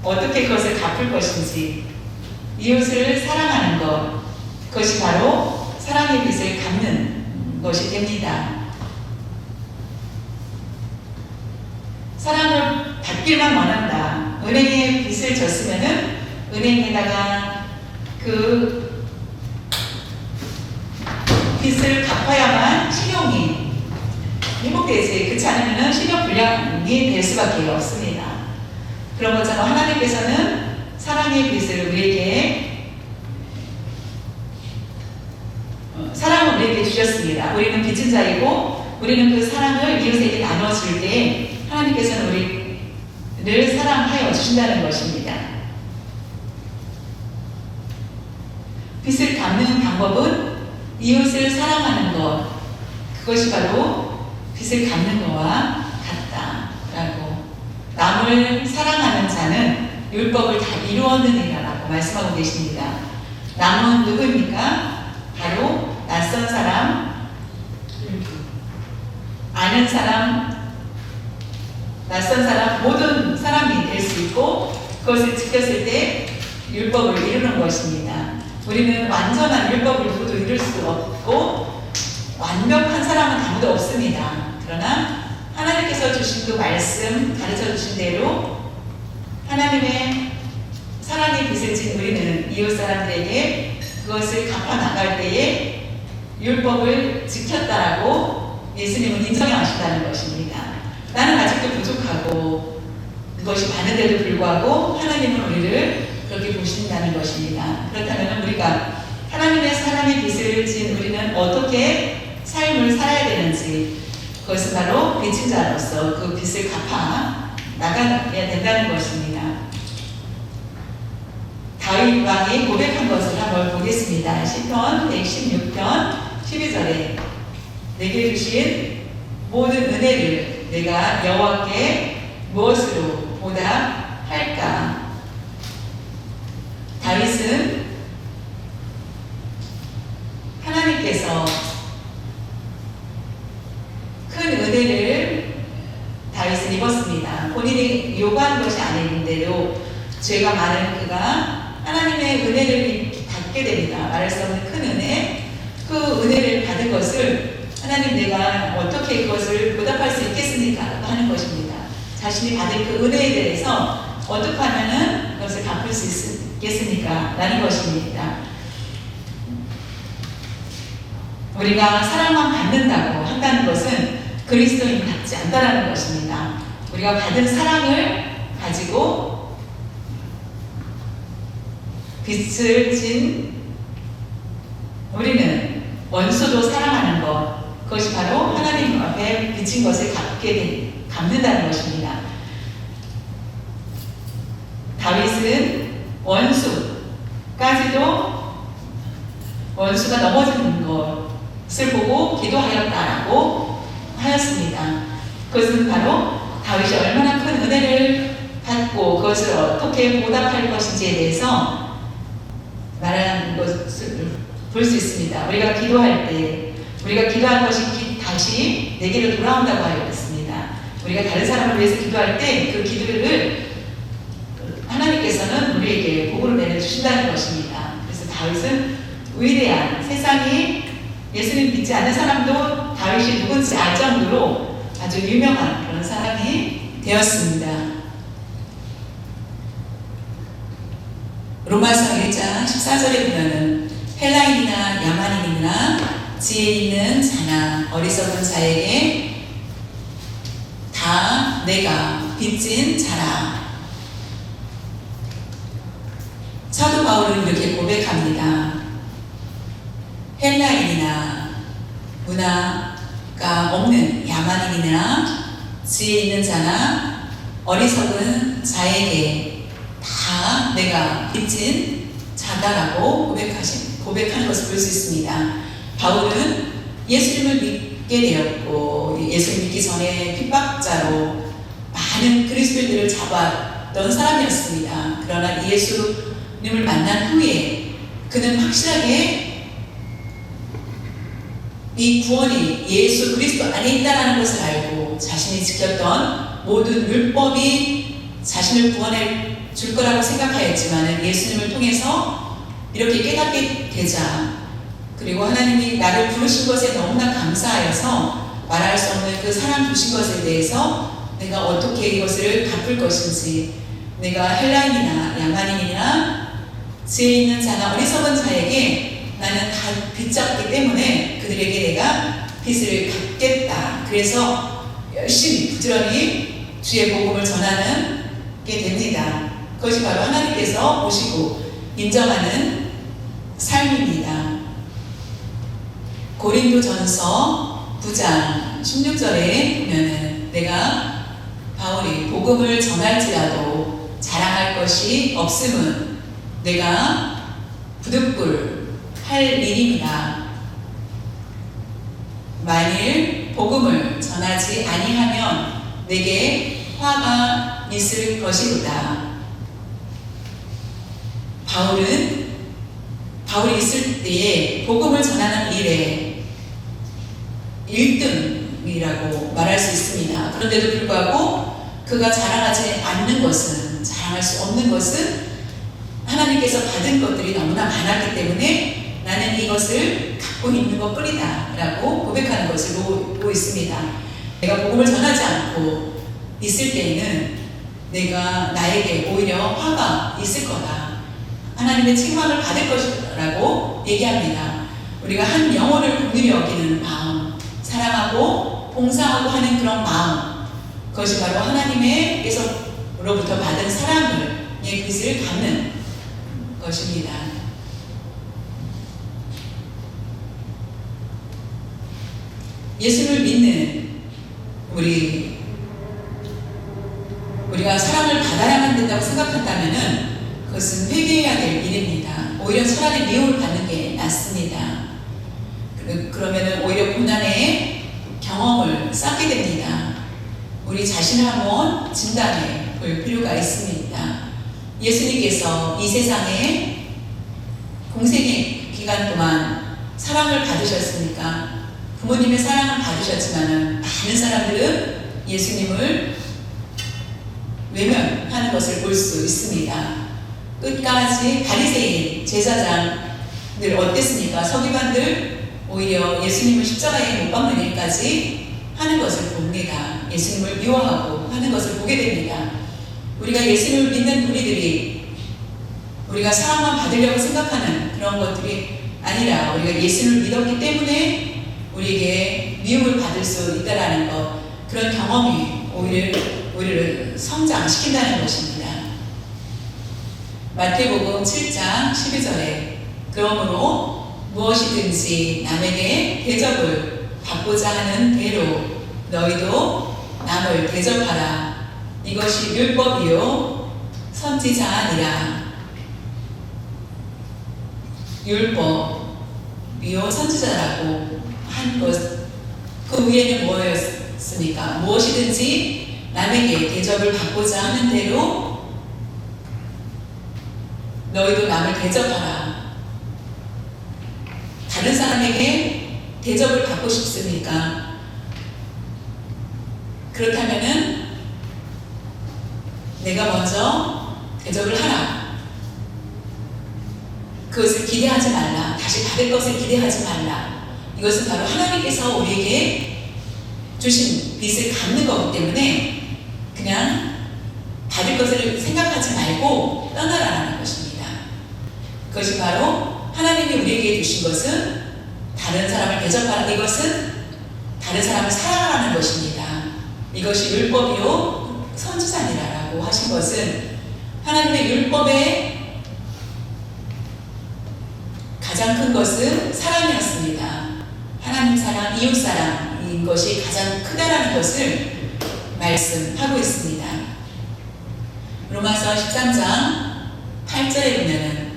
어떻게 그것을 갚을 것인지, 이웃을 사랑하는 것, 그것이 바로 사랑의 빚을 갚는 것이 됩니다. 사랑을 받기만 원한다. 은행에 빚을 졌으면은 은행에다가 그 빚을 갚아야만 신용이 회복되지, 그렇지 않으면 신용 불량이 될 수밖에 없습니다. 그런 것처럼 하나님께서는 사랑의 빚을 우리에게 사랑을 우리에게 주셨습니다. 우리는 빚진 자이고 우리는 그 사랑을 이웃에게 나눠줄 때 하나님께서는 우리를 사랑하여 주신다는 것입니다. 빚을 갚는 방법은 이웃을 사랑하는 것, 그것이 바로 빚을 갚는 것과 같다라고. 남을 사랑하는 자는 율법을 다 이루었느니라라고 말씀하고 계십니다. 남은 누구입니까? 바로 낯선 사람, 아는 사람, 낯선 사람, 모든 사람이 될 수 있고 그것을 지켰을 때 율법을 이루는 것입니다. 우리는 완전한 율법을 누구도 이룰 수 없고 완벽한 사람은 아무도 없습니다. 그러나 하나님께서 주신 그 말씀, 가르쳐 주신 대로 하나님의 사랑의 빚을 진 우리는 이웃 사람들에게 그것을 갚아 나갈 때에 율법을 지켰다라고 예수님은 인정하신다는 것입니다. 나는 아직도 부족하고 그것이 많은데도 불구하고 하나님은 우리를 그렇게 보신다는 것입니다. 그렇다면 우리가 하나님의 사랑의 빚을 진 우리는 어떻게 삶을 살아야 되는지, 그것은 바로 빚진 자로서 그 빚을 갚아 나가야 된다는 것입니다. 다윗 왕이 고백한 것을 한번 보겠습니다. 시편 116편 12절에 내게 주신 모든 은혜를 내가 여호와께 무엇으로 보답할까? 다윗은 하나님께서 큰 은혜를 다윗은 입었습니다. 본인이 요구한 것이 아닌데도 죄가 많은 그가 하나님의 은혜를 받게 됩니다. 말할 수 없는 큰 은혜, 그 은혜를 받은 것을 하나님 내가 어떻게 그것을 보답할 수 있겠습니까? 하는 것입니다. 자신이 받은 그 은혜에 대해서 어떻게 하면은 그것을 갚을 수 있겠습니까? 라는 것입니다. 우리가 사랑만 받는다고 한다는 것은 그리스도인 같지 않다는 것입니다. 우리가 받은 사랑을 가지고 빚을 진 우리는 원수도 사랑하는 것, 그것이 바로 하나님 앞에 빚진 것을 갚는다는 것입니다. 다윗은 원수가 넘어지는 것을 보고 기도하였다라고 하였습니다. 그것은 바로 다윗이 얼마나 큰 은혜를 받고 그것을 어떻게 보답할 것인지에 대해서 말하는 것을 볼 수 있습니다. 우리가 기도할 때 우리가 기도한 것이 다시 내게로 돌아온다고 하였습니다. 우리가 다른 사람을 위해서 기도할 때 그 기도를 하나님께서는 우리에게 복으로 내려주신다는 것입니다. 그래서 다윗은 위대한, 세상이 예수님 믿지 않는 사람도 다윗이 누군지 알 정도로 아주 유명한 그런 사람이 되었습니다. 로마서 1장 14절에 보면은 헬라인이나 야만인이나 지혜 있는 자나 어리석은 자에게 다 내가 빚진 자라. 사도 바울은 이렇게 고백합니다. 헬라인이나 문화가 없는 야만인이나 지혜 있는 자나 어리석은 자에게 다 내가 빚진 자다라고 고백하는 것을 볼 수 있습니다. 바울은 예수님을 믿게 되었고 예수를 믿기 전에 핍박자로 많은 그리스도인들을 잡았던 사람이었습니다. 그러나 예수님을 만난 후에 그는 확실하게 이 구원이 예수 그리스도 안에 있다는 것을 알고 자신이 지켰던 모든 율법이 자신을 구원할 줄 거라고 생각하였지만 예수님을 통해서 이렇게 깨닫게 되자, 그리고 하나님이 나를 부르신 것에 너무나 감사하여서 말할 수 없는 그 사랑 주신 것에 대해서 내가 어떻게 이것을 갚을 것인지, 내가 헬라인이나 야만인이나 지혜 있는 자나 어리석은 자에게 나는 다 빚졌기 때문에 그들에게 내가 빚을 갚겠다. 그래서 열심히 부지런히 주의 복음을 전하는 게 됩니다. 그것이 바로 하나님께서 보시고 인정하는 삶입니다. 고린도전서 9장 16절에 보면은 내가 바울이 복음을 전할지라도 자랑할 것이 없음은 내가 부득불 할 일입니다. 만일 복음을 전하지 아니하면 내게 화가 있을 것이로다. 바울이 있을 때에 복음을 전하는 일에 1등이라고 말할 수 있습니다. 그런데도 불구하고 그가 자랑하지 않는 것은, 자랑할 수 없는 것은 하나님께서 받은 것들이 너무나 많았기 때문에 나는 이것을 갖고 있는 것 뿐이다 라고 고백하는 것을 보고 있습니다. 내가 복음을 전하지 않고 있을 때에는 내가 나에게 오히려 화가 있을 거다, 하나님의 책망을 받을 것이라고 얘기합니다. 우리가 한 영혼을 긍휼히 여기는 마음, 사랑하고 봉사하고 하는 그런 마음, 그것이 바로 하나님께서로부터 받은 사랑을, 빚을 갚는 것입니다. 예수를 믿는 우리가 사랑을 받아야만 된다고 생각한다면은 그것은 회개해야 될 일입니다. 오히려 차라리 미움을 받는 게 낫습니다. 그러면은 오히려 고난의 경험을 쌓게 됩니다. 우리 자신을 한번 진단해 볼 필요가 있습니다. 예수님께서 이 세상에 공생의 기간 동안 사랑을 받으셨으니까, 부모님의 사랑을 받으셨지만 많은 사람들은 예수님을 외면하는 것을 볼 수 있습니다. 끝까지 바리새인, 제사장들 어땠습니까? 서기관들 오히려 예수님을 십자가에 못 박는 일까지 하는 것을 봅니다. 예수님을 미워하고 하는 것을 보게 됩니다. 우리가 예수님을 믿는 우리들이 우리가 사랑만 받으려고 생각하는 그런 것들이 아니라 우리가 예수님을 믿었기 때문에 우리에게 미움을 받을 수 있다라는 것, 그런 경험이 우리를 성장시킨다는 것입니다. 마태복음 7장 12절에 그러므로 무엇이든지 남에게 대접을 받고자 하는 대로 너희도 남을 대접하라. 이것이 율법이요 선지자 아니라. 율법이요 선지자라고 한 것, 그 위에는 뭐였습니까? 무엇이든지 남에게 대접을 받고자 하는 대로 너희도 남을 대접하라. 다른 사람에게 대접을 받고 싶습니까? 그렇다면은 내가 먼저 대접을 하라. 그것을 기대하지 말라. 다시 받을 것을 기대하지 말라. 이것은 바로 하나님께서 우리에게 주신 빚을 갚는 거기 때문에 그냥 받을 것을 생각하지 말고 떠나라는 것입니다. 그것이 바로 하나님이 우리에게 주신 것은 다른 사람을 대접하라. 이것은 다른 사람을 사랑하라는 것입니다. 이것이 율법이요 선지자니라라고 하신 것은 하나님의 율법의 가장 큰 것은 사랑이었습니다. 하나님 사랑, 이웃 사랑인 것이 가장 크다라는 것을 말씀하고 있습니다. 로마서 13장 8절에 보면은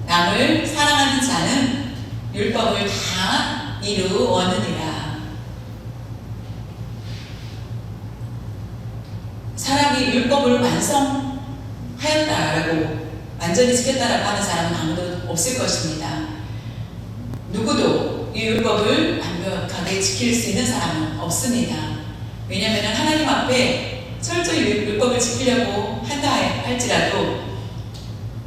남을 사랑하는 자는 율법을 다 이루었느니라. 사람이 율법을 완성하였다라고, 완전히 지켰다라고 하는 사람은 아무도 없을 것입니다. 누구도 이 율법을 완벽하게 지킬 수 있는 사람은 없습니다. 왜냐하면 하나님 앞에 철저히 율법을 지키려고 한다 할지라도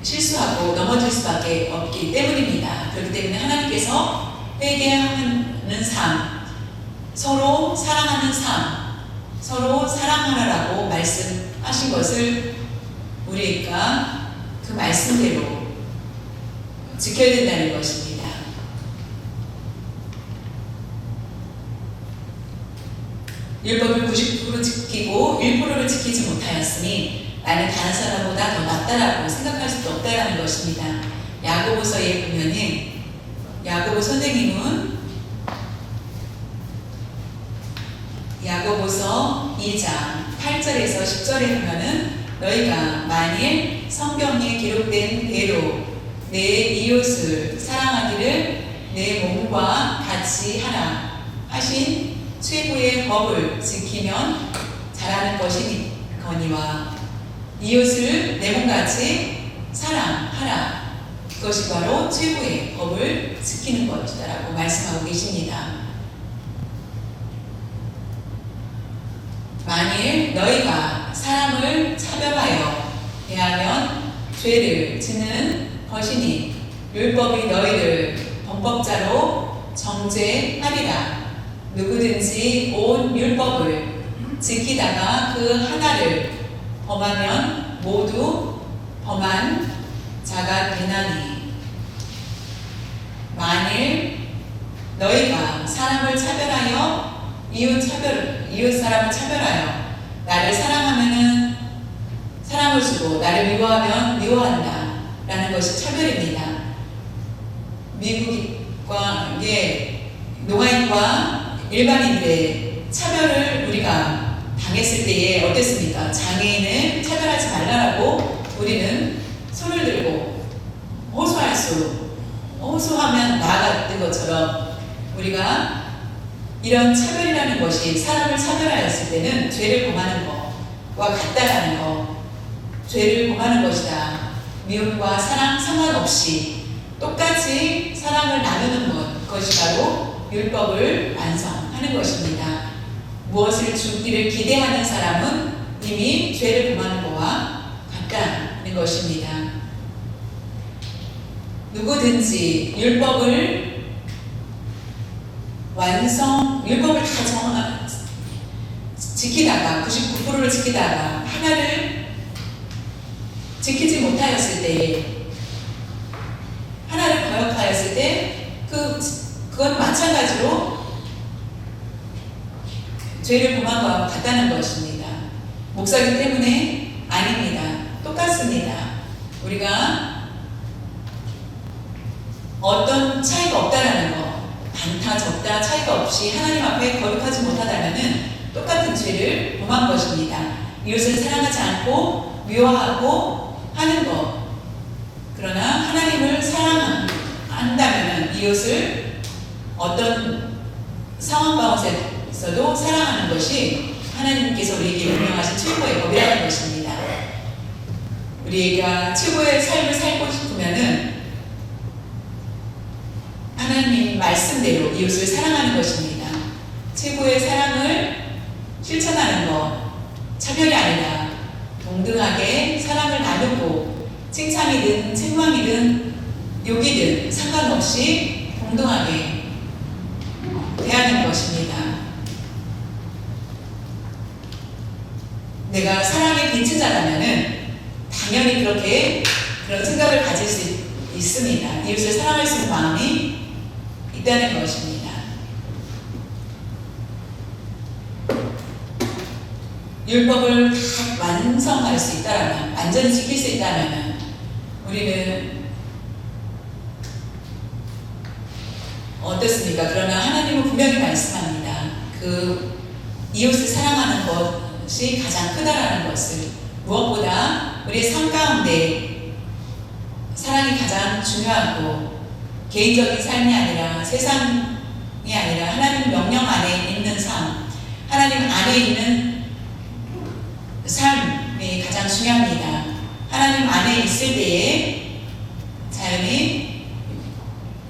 실수하고 넘어질 수밖에 없기 때문입니다. 그렇기 때문에 하나님께서 회개하는 삶, 서로 사랑하는 삶, 서로 사랑하라고 말씀하신 것을 우리가 그 말씀대로 지켜야 된다는 것입니다. 율법을 90% 지키고 1%를 지키지 못하였으니 나는 다른 사람보다 더 낫다라고 생각할 수도 없다라는 것입니다. 야고보서에 보면은 야고보 선생님은 야고보서 2장 8절에서 10절에 보면은 너희가 만일 성경에 기록된 대로 내 이웃을 사랑하기를 내 몸과 같이 하라 하신 최고의 법을 지키면 잘하는 것이거니와 이웃을 내 몸같이 사랑하라. 그것이 바로 최고의 법을 지키는 것이다라고 말씀하고 계십니다. 만일 너희가 사람을 차별하여 대하면 죄를 짓는 것이니 율법이 너희를 범법자로 정죄하리라. 누구든지 온 율법을 지키다가 그 하나를 범하면 모두 범한 자가 되나니 만일 너희가 사람을 차별하여 이웃 사람을 차별하여 나를 사랑하면은 사랑을 주고 나를 미워하면 미워한다 라는 것이 차별입니다. 미국과 노아인과 일반인들의 차별을 우리가 당했을 때에 어땠습니까? 장애인을 차별하지 말라라고 우리는 손을 들고 호소하면 나아갔던 것처럼 우리가 이런 차별이라는 것이 사람을 차별하였을 때는 죄를 범하는 것과 같다라는 것, 죄를 범하는 것이다. 미움과 사랑 상관없이 똑같이 사랑을 나누는 것이 바로 율법을 완성하는 것입니다. 무엇을 주기를 기대하는 사람은 이미 죄를 범하는 것과 같다는 것입니다. 누구든지 율법을 다 지키다가 99%를 지키다가 하나를 지키지 못하였을 때, 하나를 거역하였을 때 그건 마찬가지로 죄를 범한 것과 같다는 것입니다. 목사이기 때문에 아닙니다. 똑같습니다. 우리가 어떤 차이가 없다라는 것, 많다 적다 차이가 없이 하나님 앞에 거룩하지 못하다면은 똑같은 죄를 범한 것입니다. 이웃을 사랑하지 않고 미워하고 하는 것. 그러나 하나님을 사랑한다면은 이웃을 어떤 상황 가운데서도 사랑하는 것이 하나님께서 우리에게 명령하신 최고의 법이라는 것입니다. 우리가 최고의 삶을 살고 싶으면은 하나님 말씀대로 이웃을 사랑하는 것입니다. 최고의 사랑을 실천하는 것, 차별이 아니라 동등하게 사랑을 나누고 칭찬이든 책망이든 욕이든 상관없이 동등하게 대하는 것입니다. 내가 사랑의 빛인 자라면은 당연히 그런 생각을 가질 수 있습니다. 이웃을 사랑할 수 있는 마음이 있다는 것입니다. 율법을 다 완성할 수 있다면, 완전히 지킬 수 있다면 우리는 어떻습니까? 그러나 하나님은 분명히 말씀합니다. 그 이웃을 사랑하는 것이 가장 크다라는 것을, 무엇보다 우리의 삶 가운데 사랑이 가장 중요하고 개인적인 삶이 아니라 세상이 아니라 하나님 명령 안에 있는 삶, 하나님 안에 있는 삶이 가장 중요합니다. 하나님 안에 있을 때에 자연히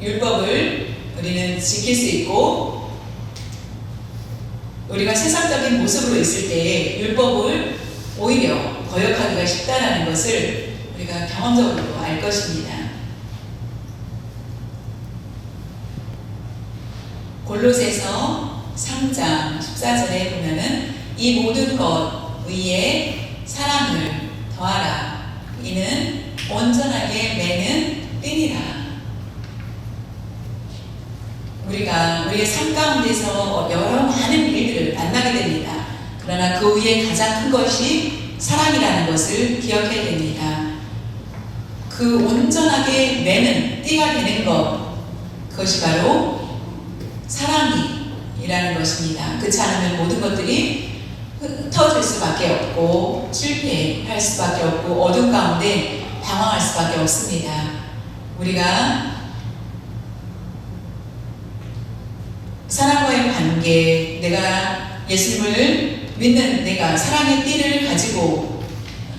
율법을 우리는 지킬 수 있고 우리가 세상적인 모습으로 있을 때 율법을 오히려 거역하기가 쉽다라는 것을 우리가 경험적으로 알 것입니다. 골로새서 3장 14절에 보면은 이 모든 것 위에 사랑을 더하라. 이는 온전하게 매는 띠니라. 우리가 우리의 삶 가운데서 여러 많은 일들을 만나게 됩니다. 그러나 그 위에 가장 큰 것이 사랑이라는 것을 기억해야 됩니다. 그 온전하게 매는 띠가 되는 것, 그것이 바로 사랑이라는 것입니다. 그렇지 않으면 모든 것들이 흩어질 수밖에 없고 실패할 수밖에 없고 어둠 가운데 방황할 수밖에 없습니다. 우리가 사랑과의 관계, 내가 예수님을 믿는 내가 사랑의 띠를 가지고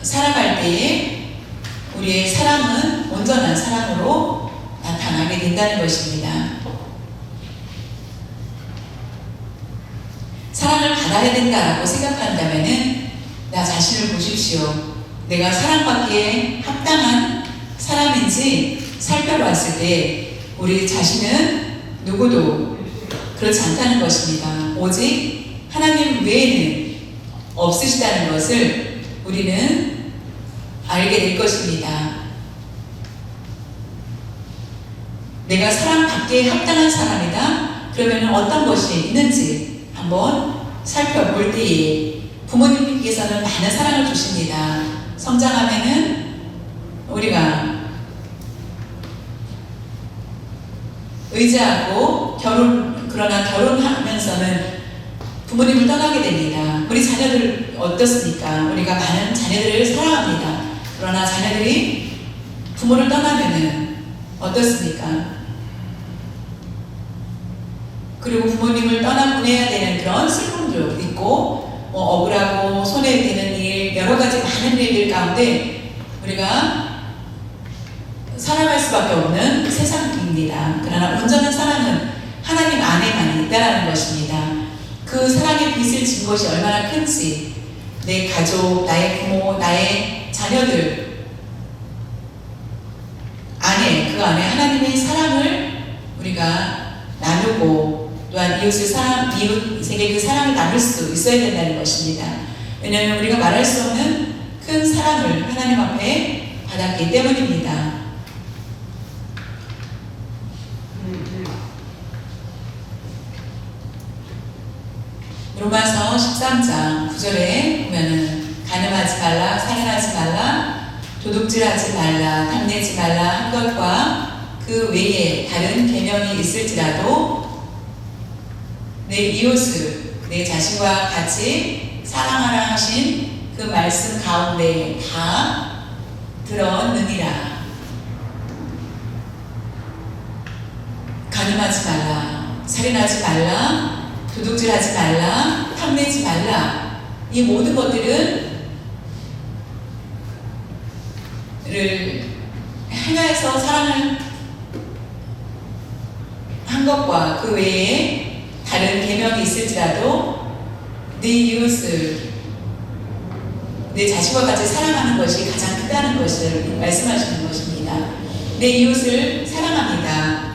살아갈 때에 우리의 사랑은 온전한 사랑으로 나타나게 된다는 것입니다. 사랑을 받아야 된다라고 생각한다면은 나 자신을 보십시오. 내가 사랑받기에 합당한 사람인지 살펴봤을 때 우리 자신은 누구도 그렇지 않다는 것입니다. 오직 하나님 외에는 없으시다는 것을 우리는 알게 될 것입니다. 내가 사랑받기에 합당한 사람이다? 그러면 어떤 것이 있는지 한번 살펴볼 때에 부모님께서는 많은 사랑을 주십니다. 성장하면은 우리가 의지하고 그러나 결혼하면서는 부모님을 떠나게 됩니다. 우리 자녀들 어떻습니까? 우리가 많은 자녀들을 사랑합니다. 그러나 자녀들이 부모를 떠나면은 어떻습니까? 그리고 부모님을 떠나보내야 되는 그런 슬픔도 있고 억울하고 손해되는 일, 여러 가지 많은 일들 가운데 우리가 살아갈 수밖에 없는 세상입니다. 그러나 온전한 사랑은 하나님 안에만 있다는 것입니다. 그 사랑의 빚을 진 것이 얼마나 큰지 내 가족, 나의 부모, 나의 자녀들 안에 그 안에 하나님의 사랑을 우리가 나누고 또한 이웃 세계 그 사랑을 나눌 수 있어야 된다는 것입니다. 왜냐하면 우리가 말할 수 없는 큰 사랑을 하나님 앞에 받았기 때문입니다. 로마서 13장 9절에 보면은 간음하지 말라, 살인하지 말라, 도둑질하지 말라, 탐내지 말라 한 것과 그 외에 다른 계명이 있을지라도 내 이웃을 내 자신과 같이 사랑하라 하신 그 말씀 가운데 다 들어느니라. 간음하지 말라, 살인하지 말라, 도둑질하지 말라, 탐내지 말라. 이 모든 것들은 행하여서 사랑을 한 것과 그 외에 다른 계명이 있을지라도 네 이웃을 내 자신과 같이 사랑하는 것이 가장 크다는 것을 말씀하시는 것입니다. 내 이웃을 사랑합니다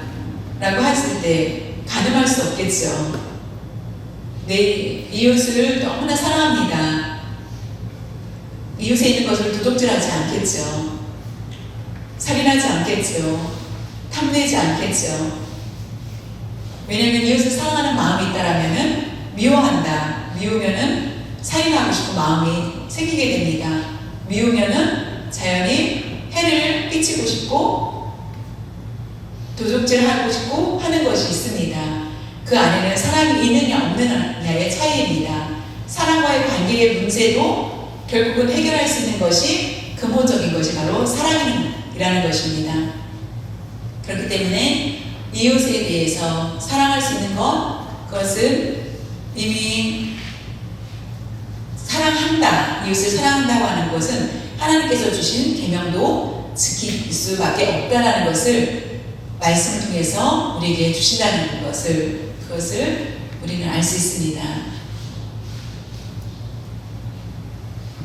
라고 했을 때 가늠할 수 없겠죠. 내 이웃을 너무나 사랑합니다. 이웃에 있는 것을 도둑질하지 않겠죠. 살인하지 않겠죠. 탐내지 않겠죠. 왜냐하면 이웃을 사랑하는 마음이 있다라면은 미워한다. 미우면은 살인하고 싶은 마음이 생기게 됩니다. 미우면은 자연히 해를 끼치고 싶고 도둑질하고 싶고 하는 것이 있습니다. 그 안에는 사랑이 있느냐 없느냐의 차이입니다. 사랑과의 관계의 문제도 결국은 해결할 수 있는 것이 근본적인 것이 바로 사랑이라는 것입니다. 그렇기 때문에 이웃에 대해서 사랑할 수 있는 것, 그것은 이미 사랑한다, 이웃을 사랑한다고 하는 것은 하나님께서 주신 계명도 지킬 수밖에 없다라는 것을 말씀을 통해서 우리에게 주신다는 것을, 그것을 우리는 알 수 있습니다.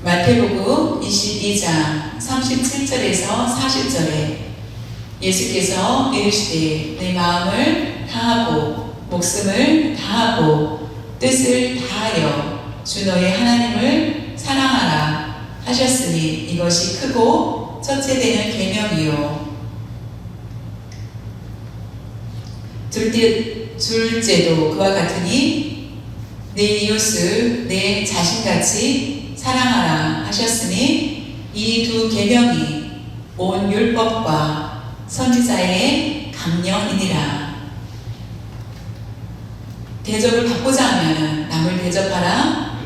마태복음 22장 37절에서 40절에 예수께서 이르시되 내 마음을 다하고 목숨을 다하고 뜻을 다하여 주 너의 하나님을 사랑하라 하셨으니 이것이 크고 첫째 되는 계명이요 둘째도 그와 같으니 내 이웃을 내 자신같이 사랑하라 하셨으니 이 두 계명이 온 율법과 선지자의 강령이니라. 대접을 받고자 하면 남을 대접하라.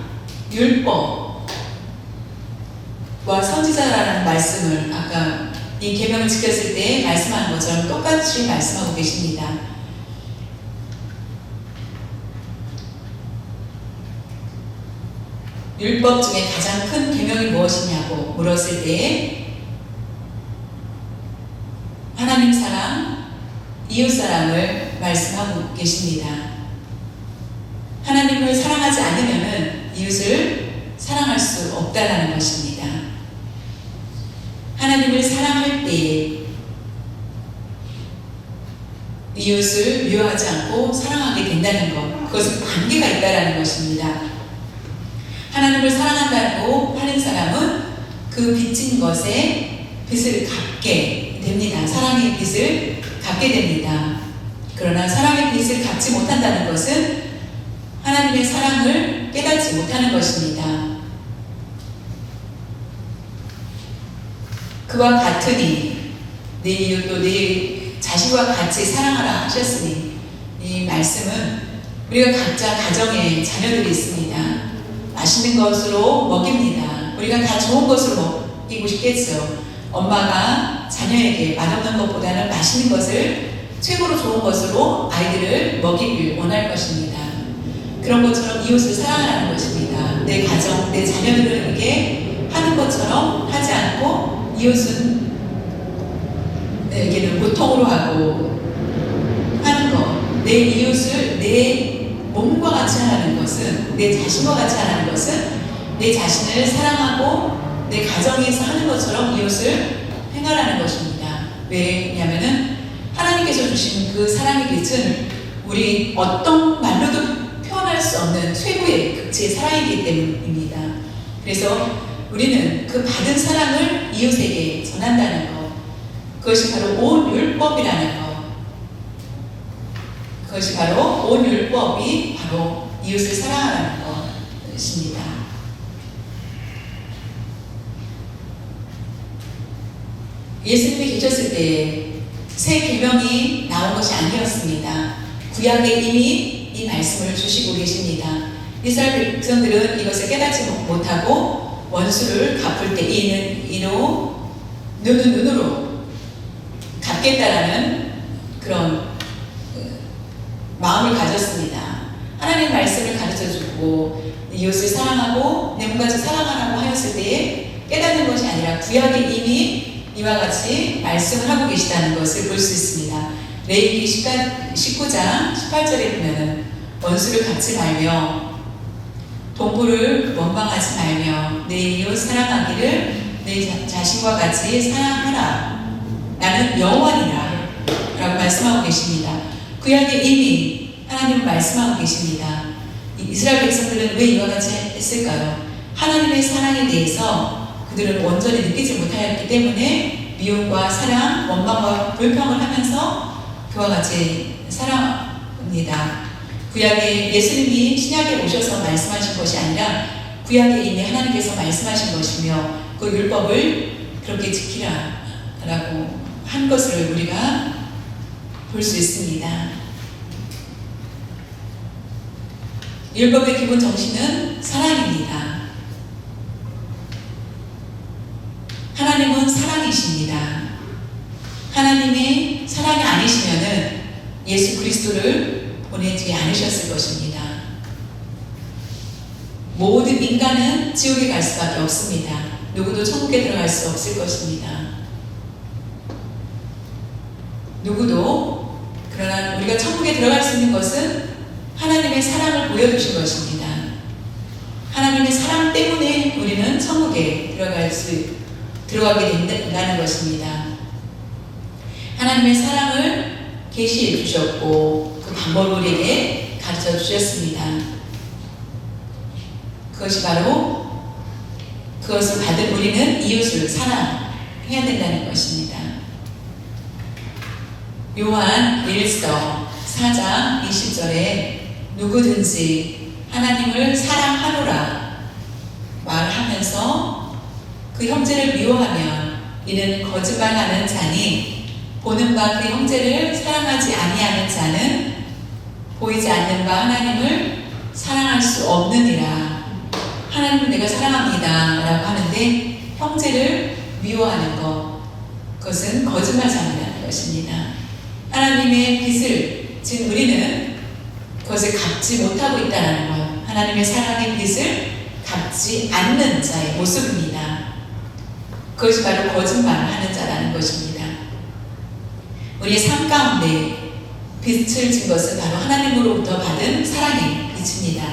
율법과 선지자라는 말씀을 아까 이 계명을 지켰을 때 말씀한 것처럼 똑같이 말씀하고 계십니다. 율법 중에 가장 큰 계명이 무엇이냐고 물었을 때 하나님 사랑, 이웃 사랑을 말씀하고 계십니다. 하나님을 사랑하지 않으면 이웃을 사랑할 수 없다라는 것입니다. 하나님을 사랑할 때 이웃을 미워하지 않고 사랑하게 된다는 것, 그것은 관계가 있다라는 것입니다. 하나님을 사랑한다고 하는 사람은 그 빚진 것에 빚을 갚게 됩니다. 사랑의 빚을 갚게 됩니다. 그러나 사랑의 빚을 갚지 못한다는 것은 하나님의 사랑을 깨닫지 못하는 것입니다. 그와 같으니 내 이웃도 내 자신과 같이 사랑하라 하셨으니 이 말씀은 우리가 각자 가정에 자녀들이 있습니다. 맛있는 것으로 먹입니다. 우리가 다 좋은 것으로 먹이고 싶겠죠. 엄마가 자녀에게 맛없는 것보다는 맛있는 것을 최고로 좋은 것으로 아이들을 먹이길 원할 것입니다. 그런 것처럼 이웃을 사랑하라는 것입니다. 내 가정, 내 자녀들에게 하는 것처럼 하지 않고 이웃은 에게는 고통으로 하고 하는 것, 내 이웃을 내 몸과 같이 하라는 것은, 내 자신과 같이 하라는 것은 내 자신을 사랑하고 내 가정에서 하는 것처럼 이웃을 행하라는 것입니다. 왜냐하면 하나님께서 주신 그 사랑의 빛은 우리 어떤 말로도 표현할 수 없는 최고의 극치의 사랑이기 때문입니다. 그래서 우리는 그 받은 사랑을 이웃에게 전한다는 것, 그것이 바로 온 율법이라는 것, 그것이 바로 온 율법이 바로 이웃을 사랑하라는 것입니다. 예수님이 계셨을 때 새 계명이 나온 것이 아니었습니다. 구약에 이미 이 말씀을 주시고 계십니다. 이스라엘 백성들은 이것을 깨닫지 못하고 원수를 갚을 때 이는 눈은 눈으로 갚겠다라는 그런 마음을 가졌습니다. 하나님의 말씀을 가르쳐주고 이웃을 사랑하고 내 몸같이 사랑하라고 하였을 때에 깨닫는 것이 아니라 구약에 이미 이와 같이 말씀을 하고 계시다는 것을 볼 수 있습니다. 레위기 19장 18절에 보면은 원수를 갚지 말며 동포를 원망하지 말며 내 이웃 사랑하기를 내 자신과 같이 사랑하라. 나는 여호와니라 라고 말씀하고 계십니다. 구약에 이미 하나님은 말씀하고 계십니다. 이스라엘 백성들은 왜 이와 같이 했을까요? 하나님의 사랑에 대해서 그들은 온전히 느끼지 못하였기 때문에 미움과 사랑, 원망과 불평을 하면서 그와 같이 살아갑니다. 구약에 예수님이 신약에 오셔서 말씀하신 것이 아니라 구약에 이미 하나님께서 말씀하신 것이며 그 율법을 그렇게 지키라라고 한 것을 우리가 볼 수 있습니다. 율법의 기본 정신은 사랑입니다. 하나님은 사랑이십니다. 하나님의 사랑이 아니시면은 예수 그리스도를 보내지 않으셨을 것입니다. 모든 인간은 지옥에 갈 수밖에 없습니다. 누구도 천국에 들어갈 수 없을 것입니다. 누구도. 그러나 우리가 천국에 들어갈 수 있는 것은 하나님의 사랑을 보여주신 것입니다. 하나님의 사랑 때문에 때문에 우리는 천국에 들어가게 된다는 것입니다. 하나님의 사랑을 계시해 주셨고 그 방법을 우리에게 가르쳐 주셨습니다. 그것이 바로 그것을 받은 우리는 이웃을 사랑해야 된다는 것입니다. 요한 1서 4장 20절에 누구든지 하나님을 사랑하노라 말하면서 그 형제를 미워하면 이는 거짓말하는 자니 보는 바 그 형제를 사랑하지 아니하는 자는 보이지 않는 바 하나님을 사랑할 수 없느니라. 하나님을 내가 사랑합니다 라고 하는데 형제를 미워하는 것, 그것은 거짓말장이라는 것입니다. 하나님의 빚을 진 우리는 그것을 갚지 못하고 있다는 것, 하나님의 사랑의 빚을 갚지 않는 자의 모습입니다. 그것이 바로 거짓말하는 자라는 것입니다. 우리의 삶 가운데 빛을 진 것은 바로 하나님으로부터 받은 사랑의 빛입니다.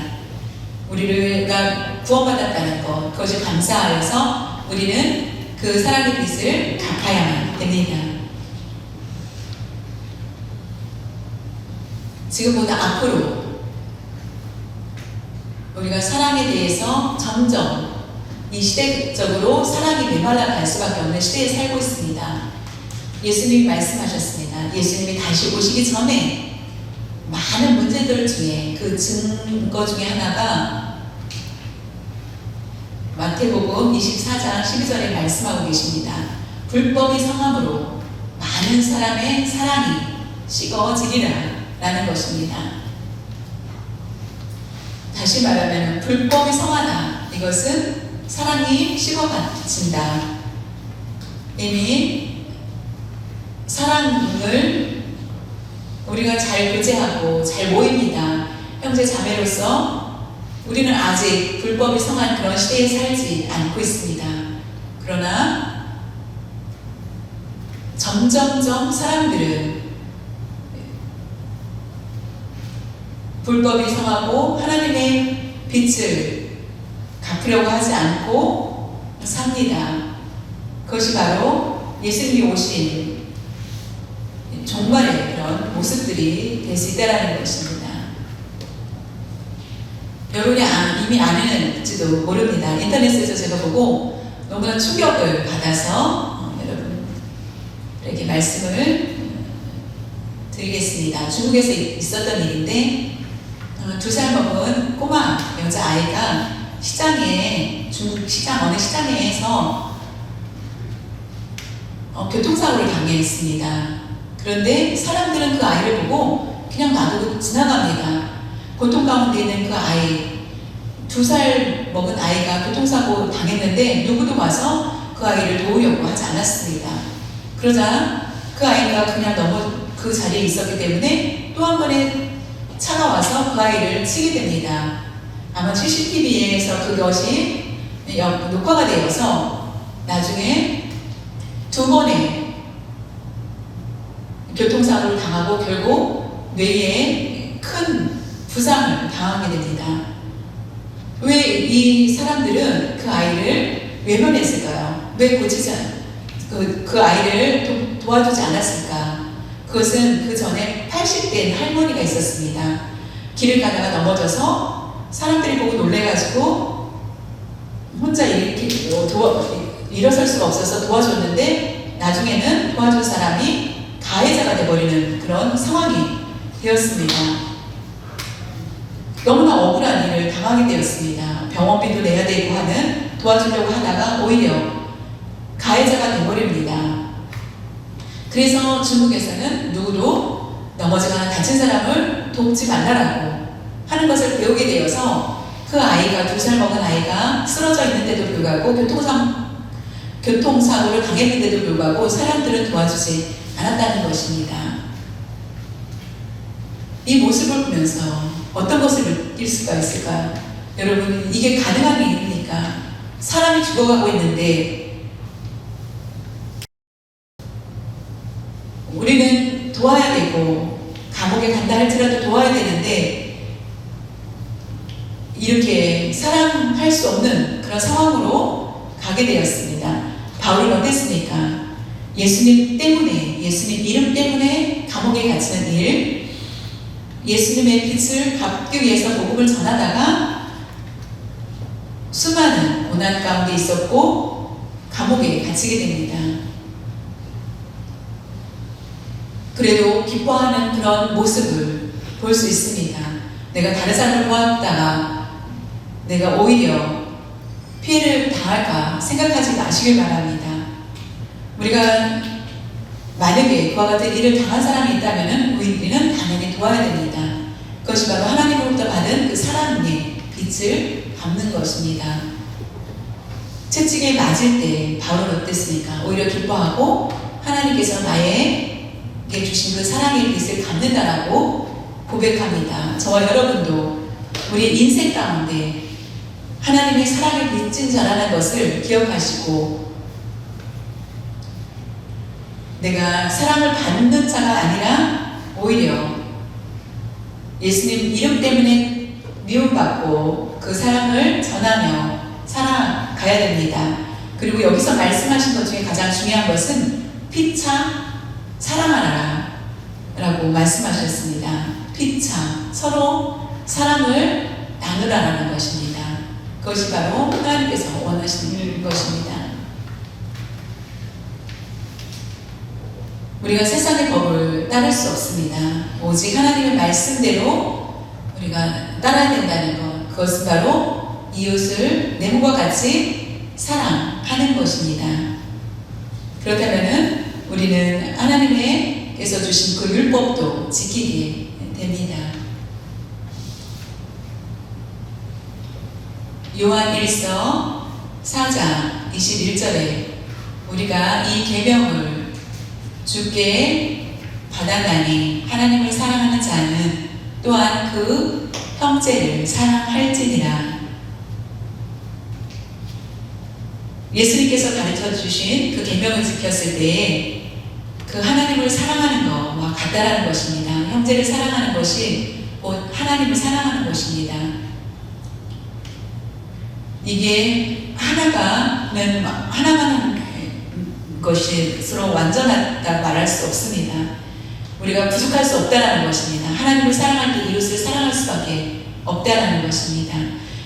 우리가 구원받았다는 것, 그것이 감사하여서 우리는 그 사랑의 빛을 갚아야만 됩니다. 지금보다 앞으로 우리가 사랑에 대해서 점점 이 시대적으로 사랑이 메말라 갈 수밖에 없는 시대에 살고 있습니다. 예수님이 말씀하셨습니다. 예수님이 다시 오시기 전에 많은 문제들 중에 그 증거 중에 하나가 마태복음 24장 12절에 말씀하고 계십니다. 불법이 성함으로 많은 사람의 사랑이 식어지리라 라는 것입니다. 다시 말하면 불법이 성하다. 이것은 사랑이 식어진다. 이미 사랑을 우리가 잘 교제하고 잘 모입니다. 형제 자매로서 우리는 아직 불법이 성한 그런 시대에 살지 않고 있습니다. 그러나 점점점 사람들은 불법이 성하고 하나님의 빛을 갚으려고 하지 않고 삽니다. 그것이 바로 예수님이 오신 종말의 그런 모습들이 될 수 있다는 것입니다. 여러분이 이미 아는지도 모릅니다. 인터넷에서 제가 보고 너무나 충격을 받아서 여러분에게 말씀을 드리겠습니다. 중국에서 있었던 일인데 2살 먹은 꼬마 여자아이가 중국 시장 어느 시장에서 교통사고를 당했습니다. 그런데 사람들은 그 아이를 보고 그냥 놔두고 지나갑니다. 고통 가운데 있는 그 아이, 2살 먹은 아이가 교통사고 당했는데 누구도 와서 그 아이를 도우려고 하지 않았습니다. 그러자 그 아이가 그냥 그 자리에 있었기 때문에 또 한 번의 차가 와서 그 아이를 치게 됩니다. 아마 CCTV에서 그것이 녹화가 되어서 나중에 2번의 교통사고를 당하고 결국 뇌에 큰 부상을 당하게 됩니다. 왜 이 사람들은 그 아이를 외면했을까요? 왜 고치지 그 아이를 도와주지 않았을까? 그것은 그 전에 80대 할머니가 있었습니다. 길을 가다가 넘어져서 사람들이 보고 놀래가지고 혼자 일어설 수가 없어서 도와줬는데 나중에는 도와준 사람이 가해자가 돼버리는 그런 상황이 되었습니다. 너무나 억울한 일을 당하게 되었습니다. 병원비도 내야 되고 하는 도와주려고 하다가 오히려 가해자가 돼버립니다. 그래서 중국에서는 누구도 넘어지거나 다친 사람을 돕지 말라라고 하는 것을 배우게 되어서 그 아이가 2살 먹은 아이가 쓰러져 있는데도 불구하고 교통사고를 당했는데도 불구하고 사람들은 도와주지 않았다는 것입니다. 이 모습을 보면서 어떤 것을 느낄 수가 있을까요? 여러분, 이게 가능한 일입니까? 사람이 죽어가고 있는데 우리는 도와야 되고 감옥에 간다 할지라도 도와야 되는데 이렇게 사랑할 수 없는 그런 상황으로 가게 되었습니다. 바울은 어땠습니까? 예수님 때문에, 예수님 이름 때문에 감옥에 갇히는 일, 예수님의 빛을 갚기 위해서 복음을 전하다가 수많은 고난 가운데 있었고 감옥에 갇히게 됩니다. 그래도 기뻐하는 그런 모습을 볼 수 있습니다. 내가 다른 사람을 보았다가 내가 오히려 피해를 당할까 생각하지 마시길 바랍니다. 우리가 만약에 그와 같은 일을 당한 사람이 있다면 우리는 당연히 도와야 됩니다. 그것이 바로 하나님으로부터 받은 그 사랑의 빛을 갚는 것입니다. 채찍에 맞을 때 바울은 어땠습니까? 오히려 기뻐하고 하나님께서 나에게 주신 그 사랑의 빛을 갚는다라고 고백합니다. 저와 여러분도 우리 인생 가운데 하나님의 사랑의 빛인 자라는 것을 기억하시고 내가 사랑을 받는 자가 아니라 오히려 예수님 이름 때문에 미움받고 그 사랑을 전하며 살아가야 됩니다. 그리고 여기서 말씀하신 것 중에 가장 중요한 것은 피차 사랑하라 라고 말씀하셨습니다. 피차 서로 사랑을 나누라는 것입니다. 그것이 바로 하나님께서 원하시는 것입니다. 우리가 세상의 법을 따를 수 없습니다. 오직 하나님의 말씀대로 우리가 따라야 된다는 것, 그것은 바로 이웃을 내 몸과 같이 사랑하는 것입니다. 그렇다면 우리는 하나님께서 주신 그 율법도 지키게 됩니다. 요한 1서 4장 21절에 우리가 이 계명을 주께 받았나니 하나님을 사랑하는 자는 또한 그 형제를 사랑할지니라. 예수님께서 가르쳐 주신 그 계명을 지켰을 때에 그 하나님을 사랑하는 것과 같다라는 것입니다. 형제를 사랑하는 것이 곧 하나님을 사랑하는 것입니다. 이게 하나만 하는 것이 서로 완전하다 말할 수 없습니다. 우리가 부족할 수 없다라는 것입니다. 하나님을 사랑할 때 이웃을 사랑할 수밖에 없다라는 것입니다.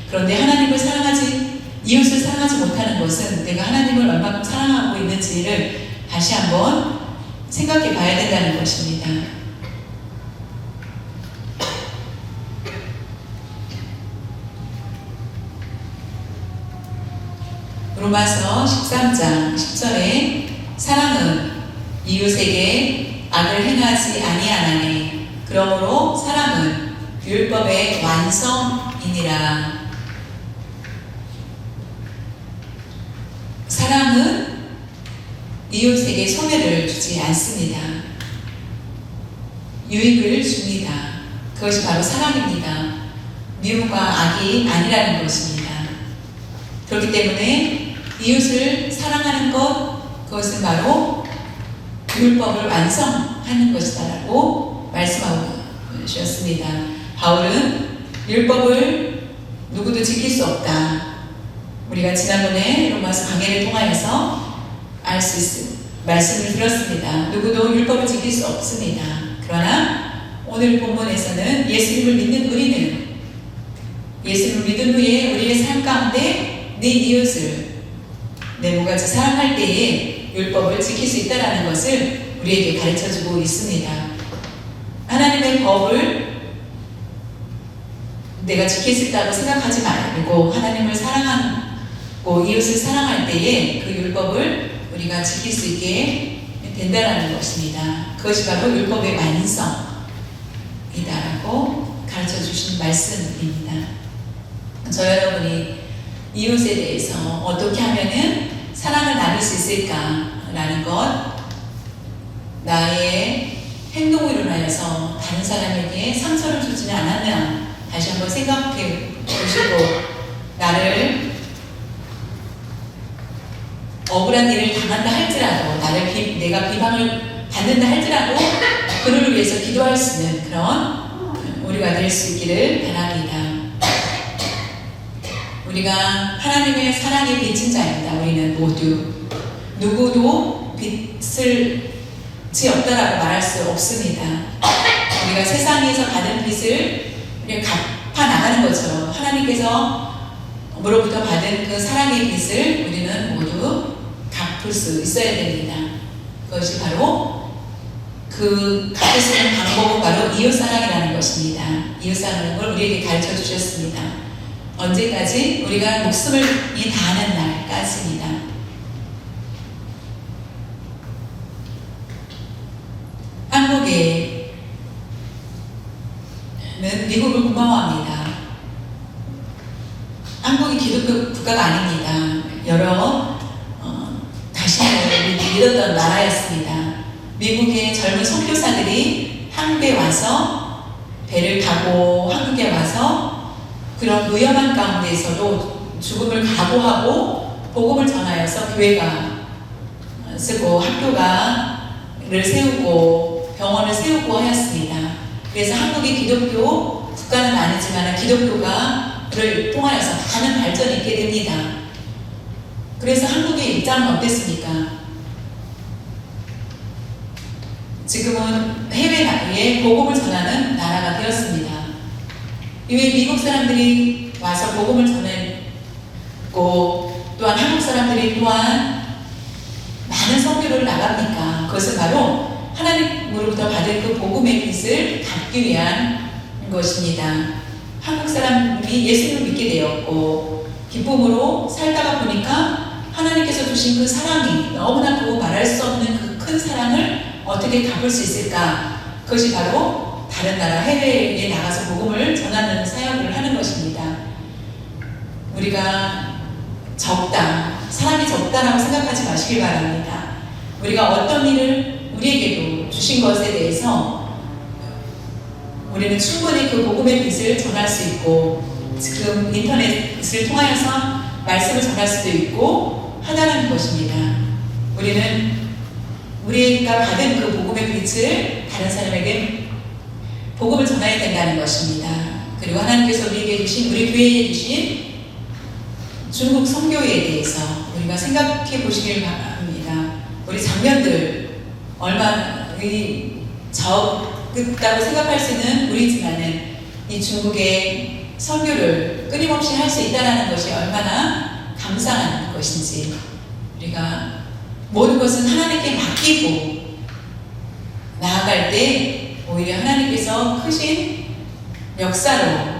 그런데 하나님을 사랑하지 이웃을 사랑하지 못하는 것은 내가 하나님을 얼마큼 사랑하고 있는지를 다시 한번 생각해 봐야 된다는 것입니다. 로마서 13장 10절에 사랑은 이웃에게 악을 행하지 아니하나니 그러므로 사랑은 율법의 완성이니라. 사랑은 이웃에게 손해를 주지 않습니다. 유익을 줍니다. 그것이 바로 사랑입니다. 미움과 악이 아니라는 것입니다. 그렇기 때문에 이웃을 사랑하는 것, 그것은 바로 율법을 완성하는 것이다라고 말씀하고 주셨습니다. 바울은 율법을 누구도 지킬 수 없다. 우리가 지난번에 로마서 강해를 통하여서 알 수 있는 말씀을 들었습니다. 누구도 율법을 지킬 수 없습니다. 그러나 오늘 본문에서는 예수님을 믿는 우리는 예수님을 믿은 후에 우리의 삶 가운데 네 이웃을 내 몸같이 사랑할 때에 율법을 지킬 수 있다는 것을 우리에게 가르쳐주고 있습니다. 하나님의 법을 내가 지킬 수 있다고 생각하지 말고 하나님을 사랑하고 이웃을 사랑할 때에 그 율법을 우리가 지킬 수 있게 된다는 것입니다. 그것이 바로 율법의 완성이다라고 가르쳐주신 말씀입니다. 저 여러분이 이웃에 대해서 어떻게 하면은 사랑을 나눌 수 있을까라는 것, 나의 행동으로 인하여서 다른 사람에게 상처를 주지는 않았나 다시 한번 생각해 보시고 나를 억울한 일을 당한다 할지라도 내가 비방을 받는다 할지라도 그를 위해서 기도할 수 있는 그런 우리가 될 수 있기를 바랍니다. 우리가 하나님의 사랑에 비친 자입니다. 우리는 모두 누구도 빛을 지 없다라고 말할 수 없습니다. 우리가 세상에서 받은 빚을 우리가 갚아 나가는 것처럼 하나님께서 으로부터 받은 그 사랑의 빚을 우리는 모두 갚을 수 있어야 됩니다. 그것이 바로 그 갚을 수 있는 방법은 바로 이웃사랑이라는 것입니다. 이웃사랑을 우리에게 가르쳐 주셨습니다. 언제까지? 우리가 목숨을 다하는 날까지입니다. 한국에는 미국을 고마워합니다. 한국이 기독교 국가가 아닙니다. 여러 다신을 믿었던 나라였습니다. 미국의 젊은 선교사들이 한국에 와서 배를 타고 한국에 와서 그런 위험한 가운데에서도 죽음을 각오하고 복음을 전하여서 교회가 쓰고 학교를 세우고 병원을 세우고 하였습니다. 그래서 한국이 기독교 국가는 아니지만 기독교가를 통하여서 많은 발전이 있게 됩니다. 그래서 한국의 입장은 어땠습니까? 지금은 해외에 복음을 전하는 나라가 되었습니다. 이외 미국 사람들이 와서 복음을 전했고 또한 한국 사람들이 또한 많은 선교를 나갑니까? 그것은 바로 하나님으로부터 받은 그 복음의 빚을 갚기 위한 것입니다. 한국 사람이 예수님을 믿게 되었고 기쁨으로 살다가 보니까 하나님께서 주신 그 사랑이 너무나 크고 말할 수 없는 그 큰 사랑을 어떻게 갚을 수 있을까? 그것이 바로 다른 나라 해외에 나가서 복음을 전하는 사역을 하는 것입니다. 우리가 사람이 적다라고 생각하지 마시길 바랍니다. 우리가 어떤 일을 우리에게도 주신 것에 대해서 우리는 충분히 그 복음의 빛을 전할 수 있고 지금 인터넷을 통하여서 말씀을 전할 수도 있고 하다라는 것입니다. 우리는 우리가 받은 그 복음의 빛을 다른 사람에게 복음을 전해야 된다는 것입니다. 그리고 하나님께서 우리에게 주신 우리 교회에 주신 중국 선교에 대해서 우리가 생각해 보시길 바랍니다. 우리 장면들 얼마나 적다고 생각할 수 있는 우리지만은 이 중국의 선교를 끊임없이 할 수 있다는 것이 얼마나 감사한 것인지 우리가 모든 것은 하나님께 맡기고 나아갈 때 오히려 하나님께서 크신 역사로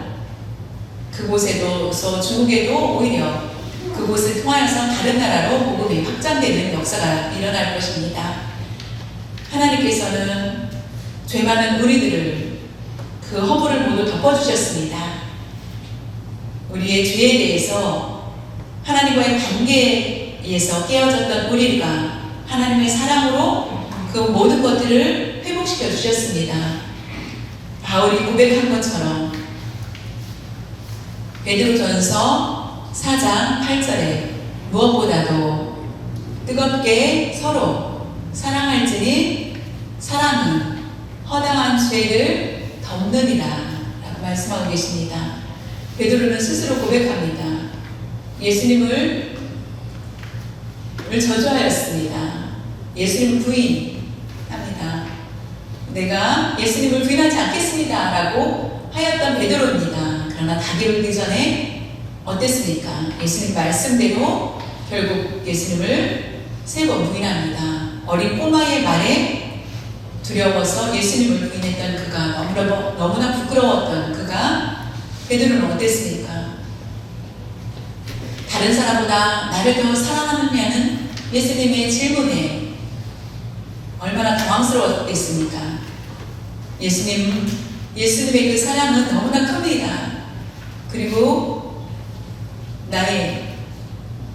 그곳에도 중국에도 오히려 그곳을 통하여서 다른 나라로 복음이 확장되는 역사가 일어날 것입니다. 하나님께서는 죄 많은 우리들을 그 허물을 모두 덮어주셨습니다. 우리의 죄에 대해서 하나님과의 관계에서 깨어졌던 우리가 하나님의 사랑으로 그 모든 것들을 회복시켜 주셨습니다. 바울이 고백한 것처럼 베드로전서 4장 8절에 무엇보다도 뜨겁게 서로 사랑할지니 사랑은 허다한 죄를 덮느니라 라고 말씀하고 계십니다. 베드로는 스스로 고백합니다. 예수님을 저주하였습니다. 예수님을 부인합니다. 내가 예수님을 부인하지 않겠습니다 라고 하였던 베드로입니다. 그러나 닭이 울기 전에 어땠습니까? 예수님 말씀대로 결국 예수님을 3번 부인합니다. 어린 꼬마의 말에 두려워서 예수님을 부인했던 그가 너무나 부끄러웠던 그가 베드로는 어땠습니까? 다른 사람보다 나를 더 사랑하느냐는 예수님의 질문에 얼마나 당황스러웠겠습니까? 예수님의 그 사랑은 너무나 큽니다. 그리고 나의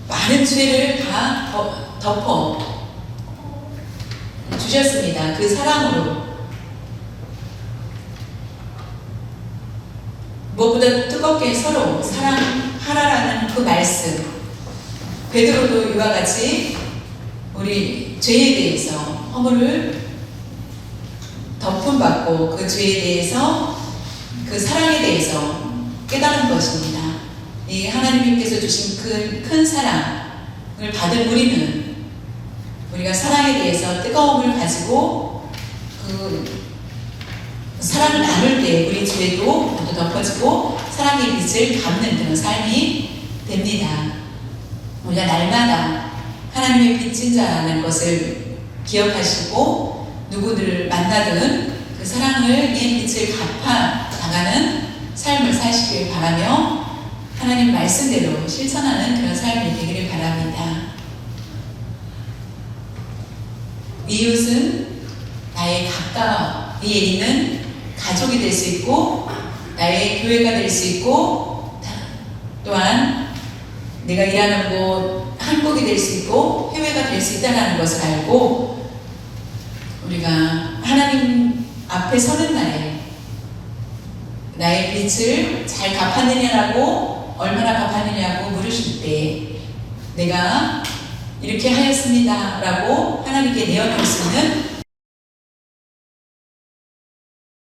많은 죄를 다 덮어 주셨습니다. 그 사랑으로. 무엇보다 뜨겁게 서로 사랑하라라는 그 말씀. 베드로도 이와 같이 우리 죄에 대해서 허물을 덮음받고 그 죄에 대해서 그 사랑에 대해서 깨달은 것입니다. 이 하나님께서 주신 큰 사랑을 받은 우리가 사랑에 대해서 뜨거움을 가지고 그 사랑을 나눌 때 우리 죄도 모두 덮어지고 사랑의 빛을 갚는 그런 삶이 됩니다. 우리가 날마다 하나님의 빚진 자라는 것을 기억하시고 누구를 만나든 그 사랑의 빛을 갚아 나가는 삶을 사시길 바라며 하나님 말씀대로 실천하는 그런 삶이 되기를 바랍니다. 이웃은 나의 가까이에 있는 가족이 될 수 있고 나의 교회가 될 수 있고 또한 내가 일하는 곳 한국이 될 수 있고 해외가 될 수 있다는 것을 알고 우리가 하나님 앞에 서는 날에 나의 빚을 잘 갚았느냐라고 얼마나 갚았느냐고 물으실 때 내가 이렇게 하였습니다 라고 하나님께 내어놓을 수 있는